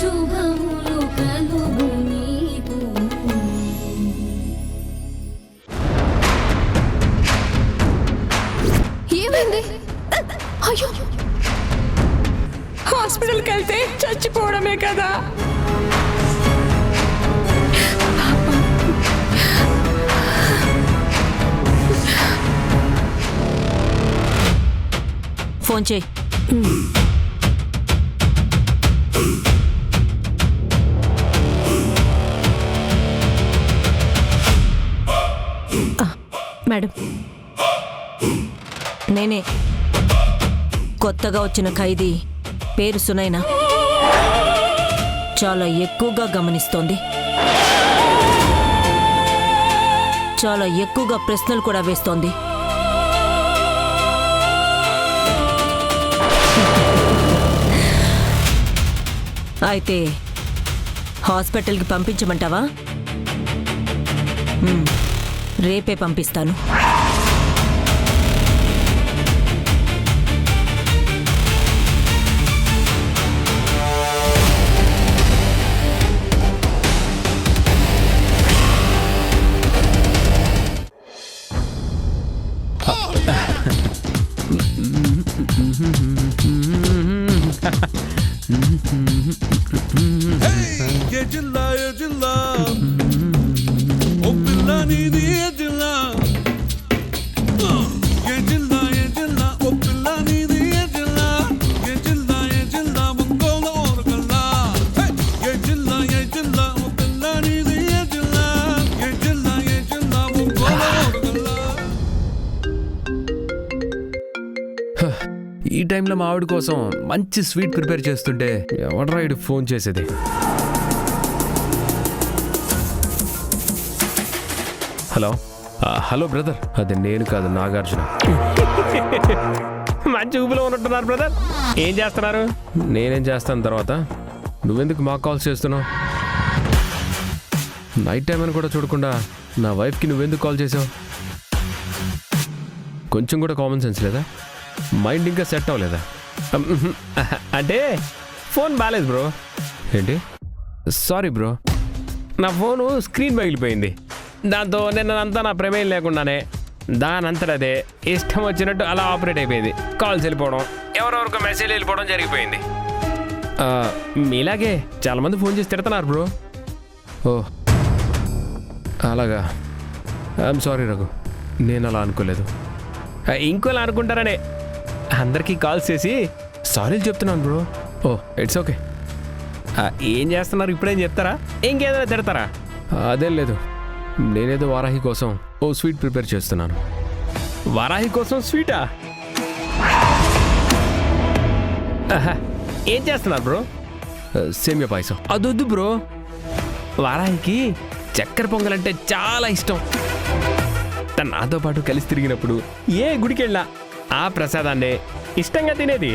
శుభములు కలుగు నీకు. ఏమైంది? అయ్యో, హాస్పిటల్కి వెళ్తే చచ్చిపోవడమే కదా. ఫోన్ చేయి. మేడం, నేనే కొత్తగా వచ్చిన ఖైదీ, పేరు సునైనా. చాలా ఎక్కువగా గమనిస్తోంది, చాలా ఎక్కువగా ప్రశ్నలు కూడా వేస్తోంది. అయితే హాస్పిటల్కి పంపించమంటావా? రేపే పంపిస్తాను. ఈ టైంలో మా ఆవిడ కోసం మంచి స్వీట్ ప్రిపేర్ చేస్తుంటే ఎవడరా ఇడు ఫోన్ చేసేది? హలో హలో బ్రదర్, అది నేను కాదు, నాగార్జున. మంచి ఊపిలో ఉన్నట్టున్నారు బ్రదర్. ఏం చేస్తున్నారు? నేనేం చేస్తాను తర్వాత, నువ్వెందుకు మాకు కాల్స్ చేస్తున్నావు? నైట్ టైం అని కూడా చూడకుండా నా వైఫ్కి నువ్వెందుకు కాల్ చేసావు? కొంచెం కూడా కామన్ సెన్స్ లేదా? మైండ్ ఇంకా సెట్ అవ్వలేదా? అంటే ఫోన్ బాగాలేదు బ్రో. ఏంటి? సారీ బ్రో, నా ఫోను స్క్రీన్ పగిలిపోయింది. దాంతో నిన్నంతా నా ప్రమేయం లేకుండానే దానంతటదే ఇష్టం వచ్చినట్టు అలా ఆపరేట్ అయిపోయింది. కాల్స్ వెళ్ళిపోవడం, ఎవరెవరికో మెసేజ్ వెళ్ళిపోవడం జరిగిపోయింది. మీలాగే చాలామంది ఫోన్ చేసి తిడుతున్నారు బ్రో. ఓ అలాగా, ఐఎమ్ సారీ రఘు, నేను అలా అనుకోలేదు. ఇంకోలా అనుకుంటారనే అందరికీ కాల్స్ చేసి సారీలు చెప్తున్నాను బ్రో. Oh it's okay. ఏం చేస్తున్నారు ఇప్పుడేం చెప్తారా? ఇంకేదైనా తిడతారా? అదేం లేదు, నేనేదో వారాహి కోసం ఓ స్వీట్ ప్రిపేర్ చేస్తున్నాను. వారాహి కోసం స్వీటా? ఏం చేస్తున్నారు బ్రో? సేమియా పాయసం. అదొద్దు బ్రో, వారాహికి చక్కెర పొంగలంటే చాలా ఇష్టం. తను నాతో పాటు కలిసి తిరిగినప్పుడు ఏ గుడికి వెళ్ళినా ఆ ప్రసాదాన్నే ఇష్టంగా తినేది.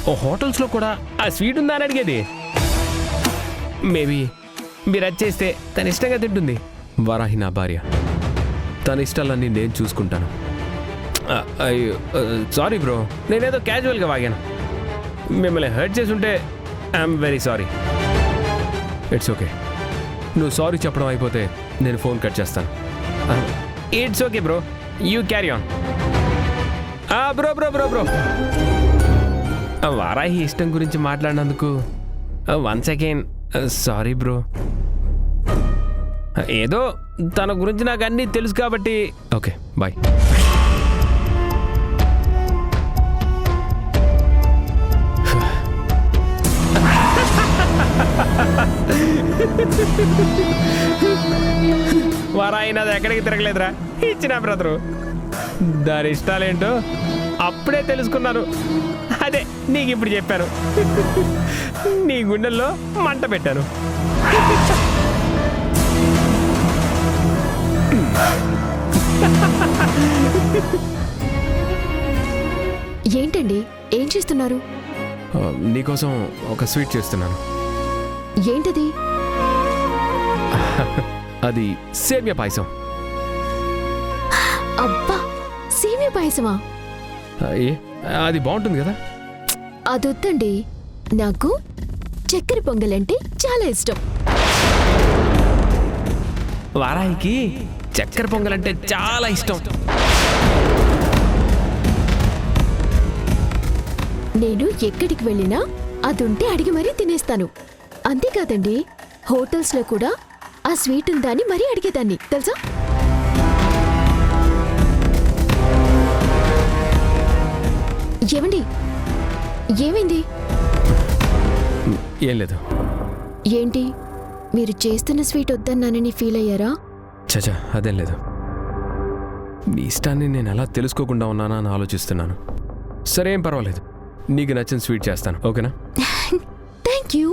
ఓ హోటల్స్లో కూడా ఆ స్వీట్ ఉందా అని అడిగేది. మేబీ మీరు వచ్చేస్తే తను ఇష్టంగా తింటుంది. వారాహి నా భార్య, తన ఇష్టాలన్నీ నేను చూసుకుంటాను. అయ్యో సారీ బ్రో, నేనేదో క్యాజువల్గా వాగాను. మిమ్మల్ని హర్ట్ చేసి ఉంటే I'm very sorry. It's okay, నువ్వు సారీ చెప్పడం అయిపోతే నేను ఫోన్ కట్ చేస్తాను. It's okay bro, you carry on. Bro bro bro bro Varahi ఇష్టం గురించి మాట్లాడినందుకు వన్స్ అగైన్ సారీ బ్రో. ఏదో తన గురించి నాకు అన్నీ తెలుసు కాబట్టి. Okay bye. వారాహి నాది ఎక్కడికి తిరగలేదురా, ఇచ్చిన బ్రదరు. దాని ఇష్టాలేంటో అప్పుడే తెలుసుకున్నాను. అదే నీకు ఇప్పుడు చెప్పాను. నీ గుండెల్లో మంట పెట్టాను. ఏంటండి, ఏం చేస్తున్నారు? నీకోసం ఒక స్వీట్ చేస్తున్నాను. ఏంటది? అది సేమియా పాయసం. అబ్బా, సేమియా పాయసమా? అది బాగుంటుంది కదా. అదొద్దండి, నాకు చక్కెర పొంగలంటే చాలా ఇష్టం. వారాయికి చక్కెర పొంగలంటే చాలా ఇష్టం. నేను ఎక్కడికి వెళ్ళినా అదుంటే అడిగి మరీ తినేస్తాను. అంతేకాదండి, హోటల్స్లో కూడా ఆ స్వీట్ ఉందా అని మరీ అడిగేదాన్ని తెలుసా. ఏమండి, ఏమైంది? ఏం లేదు. ఏంటి, మీరు చేస్తున్న స్వీట్ వద్దన్నానని ఫీల్ అయ్యారా? చచా, అదేం లేదు. మీ ఇష్టాన్ని నేను ఎలా తెలుసుకోకుండా ఉన్నానా అని ఆలోచిస్తున్నాను. సరే, ఏం పర్వాలేదు. నీకు నచ్చిన స్వీట్ చేస్తాను, ఓకేనా? Thank you.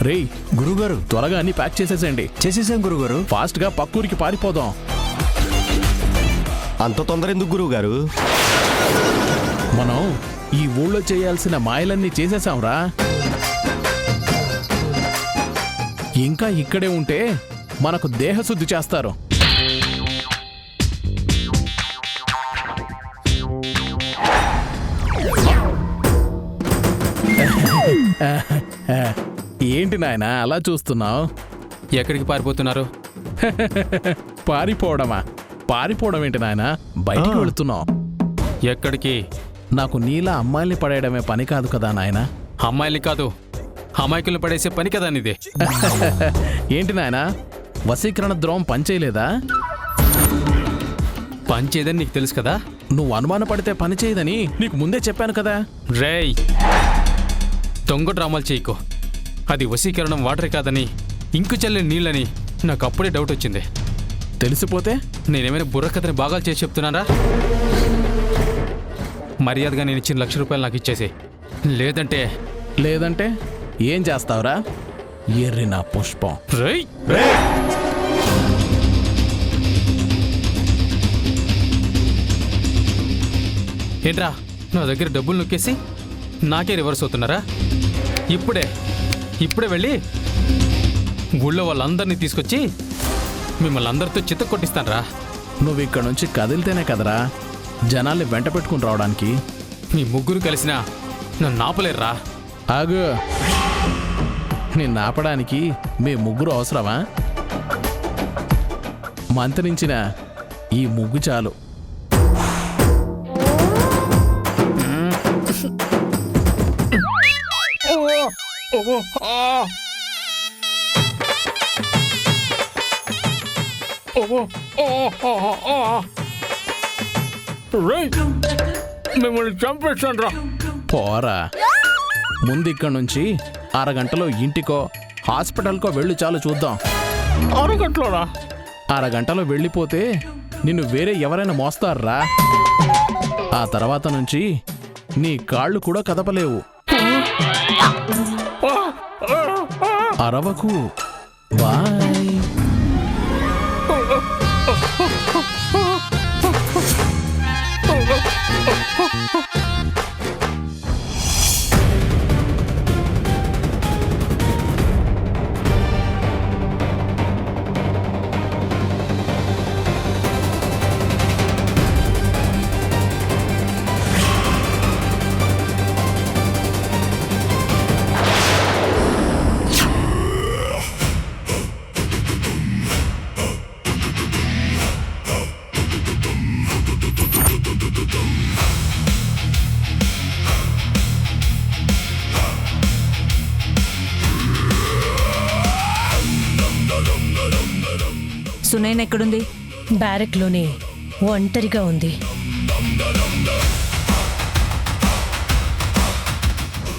రేయ్ గురుగారు, త్వరగా అన్ని ప్యాక్ చేసేసేయండి. చేసేసాం గురుగారు. ఫాస్ట్ గా పక్కూరికి పారిపోదాం. అంత తొందర ఎందుకు గురువుగారు? మనం ఈ ఊళ్ళో చేయాల్సిన మాయలన్నీ చేసేసాంరా. ఇంకా ఇక్కడే ఉంటే మనకు దేహశుద్ధి చేస్తారు. ఏంటి నాయనా అలా చూస్తున్నావు? ఎక్కడికి పారిపోతున్నారు? పారిపోవడమా? పారిపోవడం ఏంటి నాయనా? బయటికి వెళుతున్నావు. ఎక్కడికి? నాకు నీలా అమ్మాయిల్ని పడేయడమే పని కాదు కదా నాయనా. అమ్మాయిల్ని కాదు, అమాయకుల్ని పడేసే పని కదా నీదే. ఏంటి నాయనా, వశీకరణ ద్రోహం పనిచేయలేదా? పని చేయదని నీకు తెలుసు కదా. నువ్వు అనుమాన పడితే పని చేయదని నీకు ముందే చెప్పాను కదా. రేయ్, దొంగ డ్రామాలు చేయకు. అది వశీకరణం వాటరే కాదని, ఇంకు చల్లని నీళ్ళని నాకు అప్పుడే డౌట్ వచ్చింది. తెలిసిపోతే నేనేమైనా బుర్రకథని బాగా చేసి చెప్తున్నారా? మర్యాదగా నేను ఇచ్చిన ₹1,00,000 నాకు ఇచ్చేసి, లేదంటే ఏం చేస్తావురా? ఎర్రి నా పుష్పం. రేయ్, ఏంట్రా నా దగ్గర డబ్బులు నొక్కేసి నాకే రివర్స్ అవుతున్నారా? ఇప్పుడే వెళ్ళి ఊళ్ళో వాళ్ళందరినీ తీసుకొచ్చి మిమ్మల్ని అందరితో చిత్త కొట్టిస్తానరా. నువ్వు ఇక్కడ నుంచి కదిలితేనే కదరా జనాల్ని వెంట పెట్టుకుని రావడానికి. మీ ముగ్గురు కలిసినా నన్ను ఆపలేరురా. ఆగు, నిన్ను ఆపడానికి మీ ముగ్గురు అవసరమా? మంత్రించిన ఈ ముగ్గు చాలు. మిమ్మల్ని చంపేస్తాను రా. పోరా, ముందు ఇక్కడ నుంచి అరగంటలో ఇంటికో హాస్పిటల్కో వెళ్ళి చాలు చూద్దాం. అరగంటలోనా? అరగంటలో వెళ్ళిపోతే నిన్ను వేరే ఎవరైనా మోస్తారా. ఆ తర్వాత నుంచి నీ కాళ్ళు కూడా కదపలేవు. అరవకు. బాయ్. సునైన ఎక్కడుంది? బ్యారెక్లోనే ఒంటరిగా ఉంది.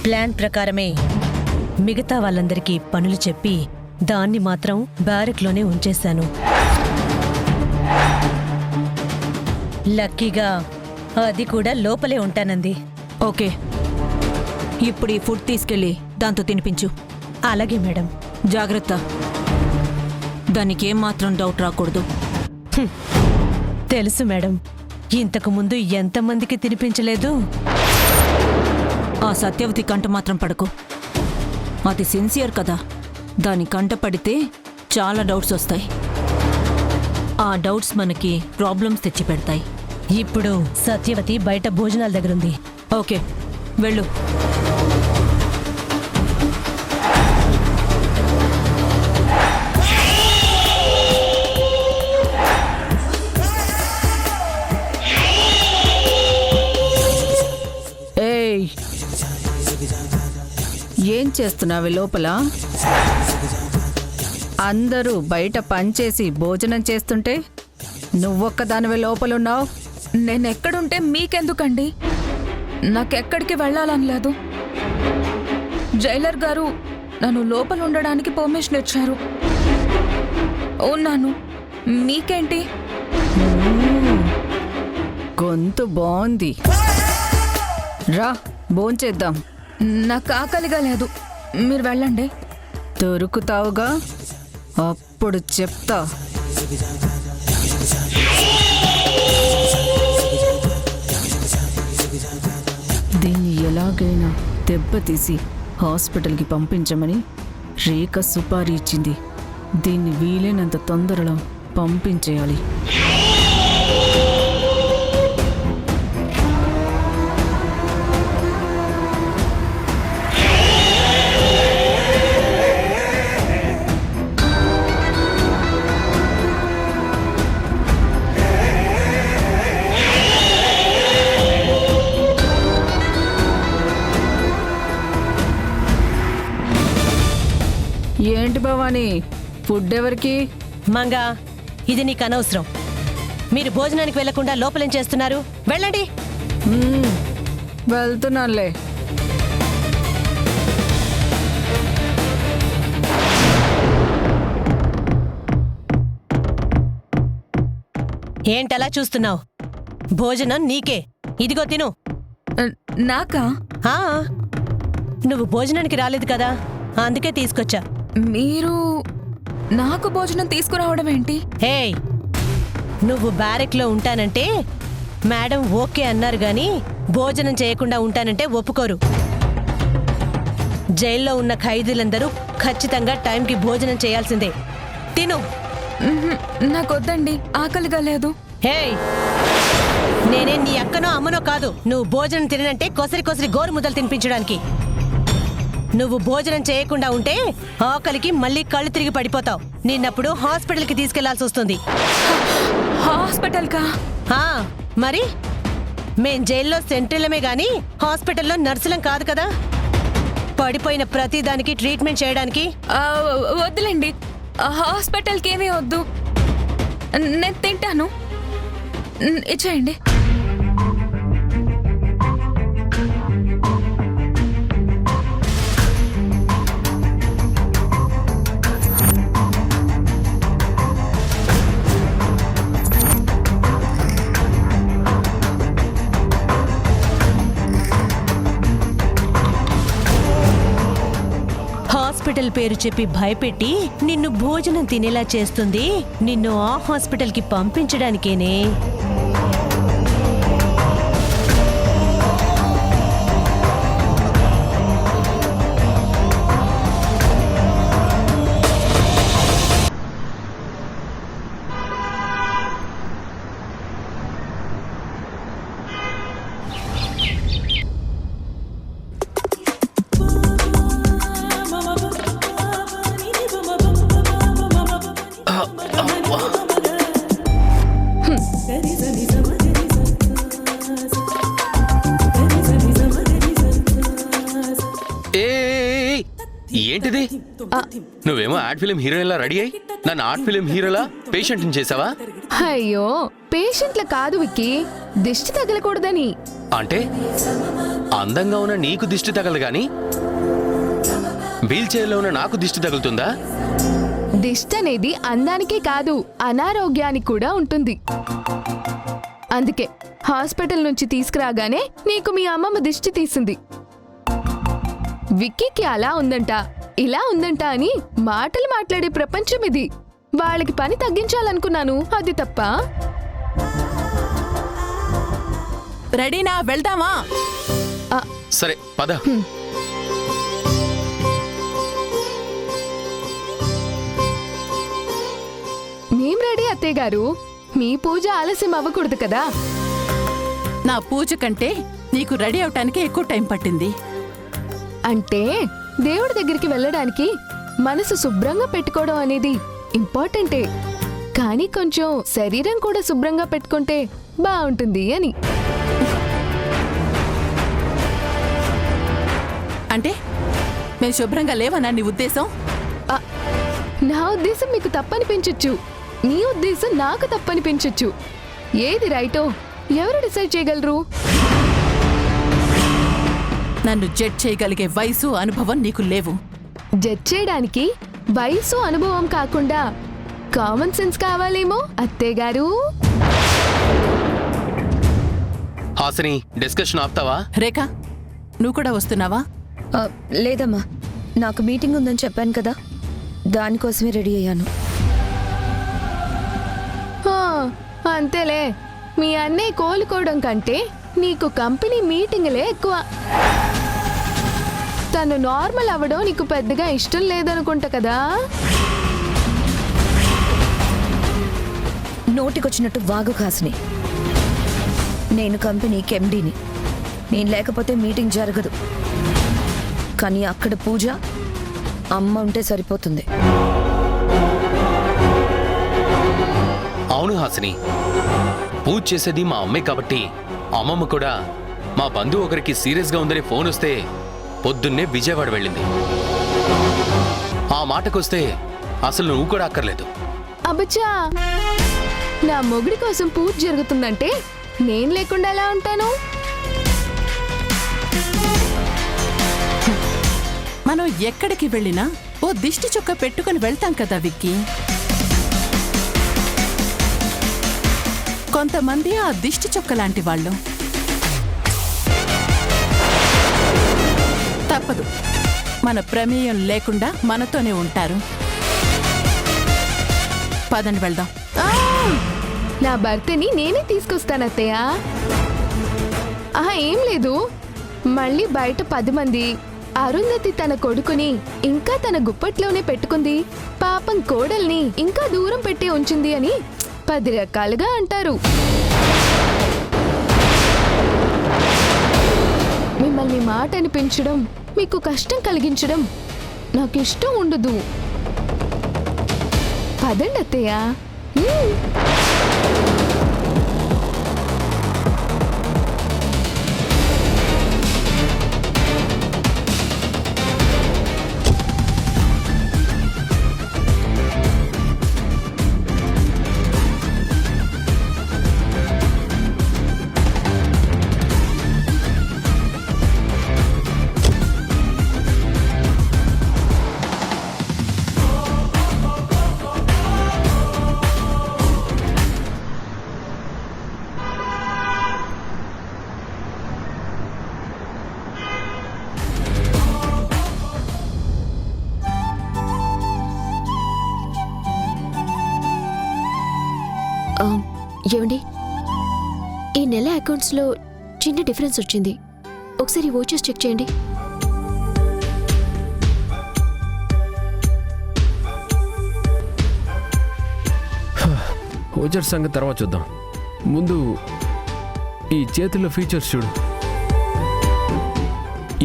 ప్లాన్ ప్రకారమే మిగతా వాళ్ళందరికీ పనులు చెప్పి దాన్ని మాత్రం బ్యారెక్లోనే ఉంచేశాను. లక్కీగా అది కూడా లోపలే ఉంటానంది. ఓకే, ఇప్పుడు ఈ ఫుడ్ తీసుకెళ్ళి దాంతో తినిపించు. అలాగే మేడం. జాగ్రత్త, దానికి ఏమాత్రం డౌట్ రాకూడదు. తెలుసు మేడం, ఇంతకు ముందు ఎంతమందికి తినిపించలేదు. ఆ సత్యవతి కంట మాత్రం పడకు. అది సిన్సియర్ కదా, దాని కంట పడితే చాలా డౌట్స్ వస్తాయి. ఆ డౌట్స్ మనకి ప్రాబ్లమ్స్ తెచ్చి పెడతాయి. ఇప్పుడు సత్యవతి బయట భోజనాల దగ్గరుంది. ఓకే, వెళ్ళు. ఏయ్, ఏం చేస్తున్నావు లోపల? అందరూ బయట పనిచేసి భోజనం చేస్తుంటే నువ్వొక్కదానివే లోపలున్నావు. నేనెక్కడుంటే మీకెందుకండి? నాకెక్కడికి వెళ్ళాలని లేదు. జైలర్ గారు నన్ను లోపల ఉండడానికి పర్మిషన్ ఇచ్చారు. ఉన్నాను, మీకేంటి? గొంతు బాగుంది, రా భోంచేద్దాం. నాకు ఆకలిగా లేదు, మీరు వెళ్ళండి. దొరుకుతావుగా, అప్పుడు చెప్తా. దీన్ని ఎలాగైనా దెబ్బతీసి హాస్పిటల్కి పంపించమని రేఖ సుపారీ ఇచ్చింది. దీన్ని వీలైనంత తొందరలో పంపించేయాలి. ఏంటి భవానీ, ఫుడ్ ఎవరికి? మంగా, ఇది నీకు అనవసరం. మీరు భోజనానికి వెళ్లకుండా లోపలేం చేస్తున్నారు? వెళ్ళండి. వెళ్తున్నానులే. ఏంటలా చూస్తున్నావు? భోజనం నీకే, ఇదిగో తిను. నాకా? ఆ, నువ్వు భోజనానికి రాలేదు కదా, అందుకే తీసుకొచ్చా. మీరు నాకు భోజనం తీసుకురావడం ఏంటి? హేయ్, నువ్వు బ్యారెక్లో ఉంటానంటే మేడం ఓకే అన్నారు గాని భోజనం చేయకుండా ఉంటానంటే ఒప్పుకోరు. జైల్లో ఉన్న ఖైదీలందరూ ఖచ్చితంగా టైంకి భోజనం చేయాల్సిందే. తిను. నాకొద్దండి, ఆకలిగా లేదు. హేయ్, నేనే నీ అక్కనో అమ్మనో కాదు నువ్వు భోజనం తినంటే కొసరి కొసరి గోరు ముద్దలు తినిపించడానికి. నువ్వు భోజనం చేయకుండా ఉంటే ఆకలికి మళ్ళీ కళ్ళు తిరిగి పడిపోతావు. నిన్నప్పుడు హాస్పిటల్కి తీసుకెళ్లాల్సి వస్తుంది. హాస్పిటల్కా? మరి మేం జైల్లో సెంట్రీలమే గాని హాస్పిటల్లో నర్సులం కాదు కదా, పడిపోయిన ప్రతి దానికి ట్రీట్మెంట్ చేయడానికి. వద్దులేండి, హాస్పిటల్కి ఏమీ వద్దు, నేను తింటాను. ఇచ్చేయండి. హాస్పిటల్ పేరు చెప్పి భయపెట్టి నిన్ను భోజనం తినేలా చేస్తుంది. నిన్ను ఆ హాస్పిటల్కి పంపించడానికేనే. ఏంటిది? నువ్వేమో యాడ్ ఫిలిం హీరోయిన్లా రెడీ అయ్యి నన్ను ఆర్ట్ ఫిలిం హీరోలా పేషెంట్ని చేసావా? అయ్యో, పేషెంట్ల కాదు విక్కీ, దిష్టి తగలకూడదని. అంటే అందంగా ఉన్న నీకు దిష్టి తగలదు గాని వీల్ చైర్లో ఉన్న నాకు దిష్టి తగులుతుందా? దిష్టి అనేది అందానికే కాదు, అనారోగ్యానికి కూడా ఉంటుంది. అందుకే హాస్పిటల్ నుంచి తీసుకురాగానే నీకు మీ అమ్మమ్మ దిష్టి తీసింది. విక్కీకి అలా ఉందంట, ఇలా ఉందంట అని మాటలు మాట్లాడే ప్రపంచం ఇది. వాళ్ళకి పని తగ్గించాలనుకున్నాను, అది తప్ప. రెడీనా, వెళ్దామా? సరే పద. మేం రెడీ అత్తయ్య గారు. మీ పూజ ఆలస్యం అవ్వకూడదు కదా. నా పూజ కంటే నీకు రెడీ అవటానికి ఎక్కువ టైం పట్టింది. అంటే దేవుడి దగ్గరికి వెళ్ళడానికి మనసు శుభ్రంగా పెట్టుకోవడం అనేది ఇంపార్టెంటే, కానీ కొంచెం శరీరం కూడా శుభ్రంగా పెట్టుకుంటే బాగుంటుంది అని. అంటే మేము శుభ్రంగా లేవనా నీ ఉద్దేశం? నా ఉద్దేశం మీకు తప్పనిపించొచ్చు, నీ ఉద్దేశం నాకు తప్పనిపించొచ్చు. ఏది రైటో ఎవరు డిసైడ్ చేయగలరు? నన్ను జడ్జ్ చేయగలిగే వయసు, అనుభవం నీకు లేవు. జడ్జ్ చేయడానికి వయసు, అనుభవం కాకుండా కామన్ సెన్స్ కావాలేమో అత్తయ్య గారు. హాసిని, డిస్కషన్ ఆపుతావా? రేఖ, నువ్వు కూడా వస్తున్నావా? లేదమ్మా, నాకు మీటింగ్ ఉందని చెప్పాను కదా, దానికోసమే రెడీ అయ్యాను. అంతేలే, మీ అన్నయ్య కోలుకోవడం కంటే నీకు కంపెనీ మీటింగ్లే ఎక్కువ. తను నార్మల్ అవ్వడం నీకు పెద్దగా ఇష్టం లేదనుకుంటా కదా. నోటికొచ్చినట్టు వాగు హాసిని. నేను కంపెనీకి ఎండీని. నేను లేకపోతే మీటింగ్ జరగదు. కానీ అక్కడ పూజ అమ్మ ఉంటే సరిపోతుంది. అవును హాసిని, పూజ చేసేది మా అమ్మే కాబట్టి అమ్మమ్మ కూడా మా బంధువు ఒకరికి సీరియస్గా ఉందని ఫోన్ వస్తే పొద్దున్నే విజయవాడ వెళ్ళింది. ఆ మాటకొస్తే అసలు నువ్వు కూడా అక్కర్లేదు. అబ్బచ్చా, నా మొగుడి కోసం పూజ జరుగుతుందంటే నేను లేకుండా ఎలా ఉంటాను? మనం ఎక్కడికి వెళ్ళినా ఓ దిష్టి చుక్క పెట్టుకుని వెళ్తాం కదా విక్కీ. కొంతమంది ఆ దిష్టి చుక్క లాంటి వాళ్ళు. తప్పదు, మన ప్రమేయం లేకుండా మనతోనే ఉంటారు. పదండి వెళ్దాం. నా భర్తని నేనే తీసుకొస్తాను అత్తయ్య. ఏం లేదు, మళ్ళీ బయట 10 మంది అరుంధతి తన కొడుకుని ఇంకా తన గుప్పట్లోనే పెట్టుకుంది, పాపం కోడల్ని ఇంకా దూరం పెట్టి ఉంచింది అని 10 రకాలుగా అంటారు. మిమ్మల్ని మాట అనిపించడం, మీకు కష్టం కలిగించడం నాకు ఇష్టం ఉండదు. పదండి అత్తయ్య. ఏమండి, ఈ నెల అకౌంట్స్లో చిన్న డిఫరెన్స్ వచ్చింది. ఒకసారి వోచర్స్ చెక్ చేయండి. వోచర్ సంగతి తర్వాత చూద్దాం. ముందు ఈ చేతుల్లో ఫీచర్స్ చూడు.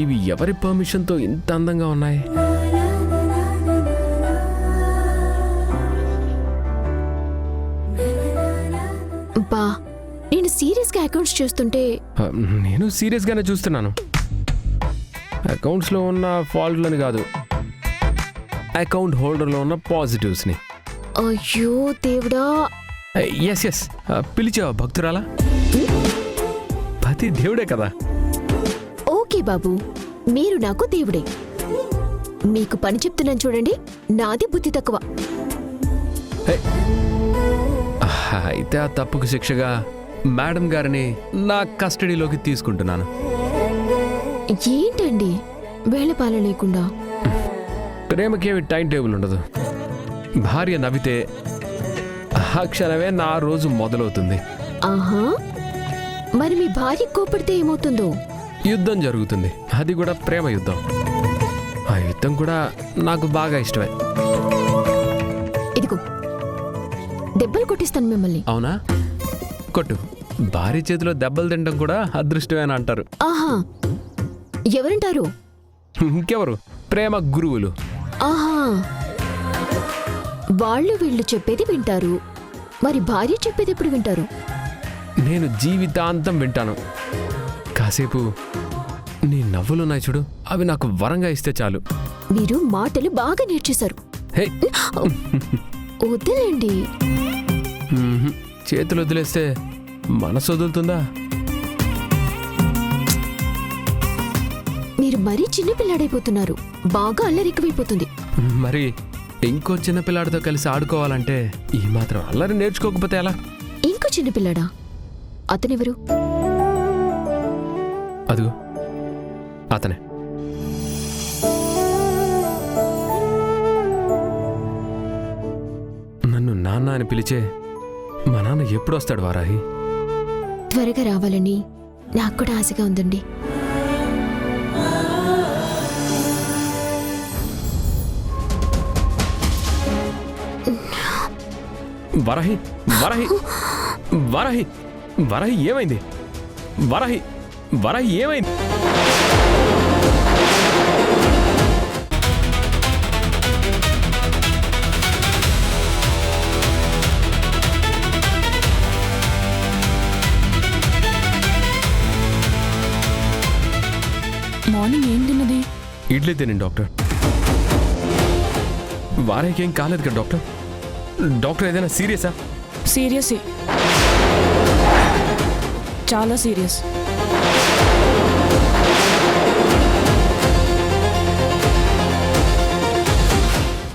ఇవి ఎవరి పర్మిషన్తో ఇంత అందంగా ఉన్నాయి? బా, నేను సీరియస్గా అకౌంట్స్ చూస్తుంటే. నేను సీరియస్గానే చూస్తున్నాను. అకౌంట్స్లో ఉన్న ఫాల్ట్లని కాదు, అకౌంట్ హోల్డర్లో ఉన్న పాజిటివ్స్ని. అయ్యో దేవుడా. ఎస్ పిలిచావా భక్తురాలా? పతి దేవుడే కదా. ఓకే బాబు, మీరు నాకు దేవుడే. మీకు పని చెప్తున్నాను చూడండి, నాది బుద్ధి తక్కువ. అయితే ఆ తప్పుకు శిక్షగా మేడం గారిని నా కస్టడీలోకి తీసుకుంటున్నాను. ఏంటండి వేళపాల లేకుండా? ప్రేమకేమి టైం టేబుల్ ఉండదు. భార్య నవ్వితే ఆ క్షణమే నా రోజు మొదలవుతుంది. ఆహా, మరి మీ భార్య కోపడితే ఏమవుతుందో? యుద్ధం జరుగుతుంది, అది కూడా ప్రేమ యుద్ధం. ఆ యుద్ధం కూడా నాకు బాగా ఇష్టమే. ఇదిగో దెబ్బలు కొట్టిస్తాను మిమ్మల్ని. అవునా? కొట్టు. భారీ చేతిలో దెబ్బలు తినడం కూడా అదృష్టమే అని అంటారు. ఆహా, ఎవరంటారు? ఇంకెవరు? ప్రేమ గురువులు. ఆహా, వాళ్ళు వీళ్ళు చెప్పేది వింటారు, మరి భార్య చెప్పేది ఎప్పుడు వింటారు? నేను జీవితాంతం వింటాను. కాసేపు నీ నవ్వులున్నాయి చూడు, అవి నాకు వరంగా ఇస్తే చాలు. మీరు మాటలు బాగా నేర్చేశారు. హే, వద్దులేండి. చేతులు వదిలేస్తే మనసు వదులుతుందా? మీరు మరీ చిన్నపిల్లాడైపోతున్నారు. బాగా అల్లరిక్కువైపోతుంది. మరి ఇంకో చిన్నపిల్లాడితో కలిసి ఆడుకోవాలంటే ఈ మాత్రం అల్లరి నేర్చుకోకపోతే ఎలా? ఇంకో చిన్నపిల్లాడా? అతనెవరు? అదిగో అతనే. నన్ను నాన్న అని పిలిచే మా నాన్న ఎప్పుడు వస్తాడు వారాహి? త్వరగా రావాలని నాకు కూడా ఆశగా ఉందండి. వరాహి, వరాహి, వరాహి, వరాహి ఏమైంది? వరాహి, వరాహి ఏమైంది? మార్నింగ్ ఏం తిన్నది? ఇడ్లీ తినండి డాక్టర్. వారాహికి ఏం కాలేదు కదా డాక్టర్? డాక్టర్ ఏదైనా సీరియసా? సీరియస్, చాలా సీరియస్.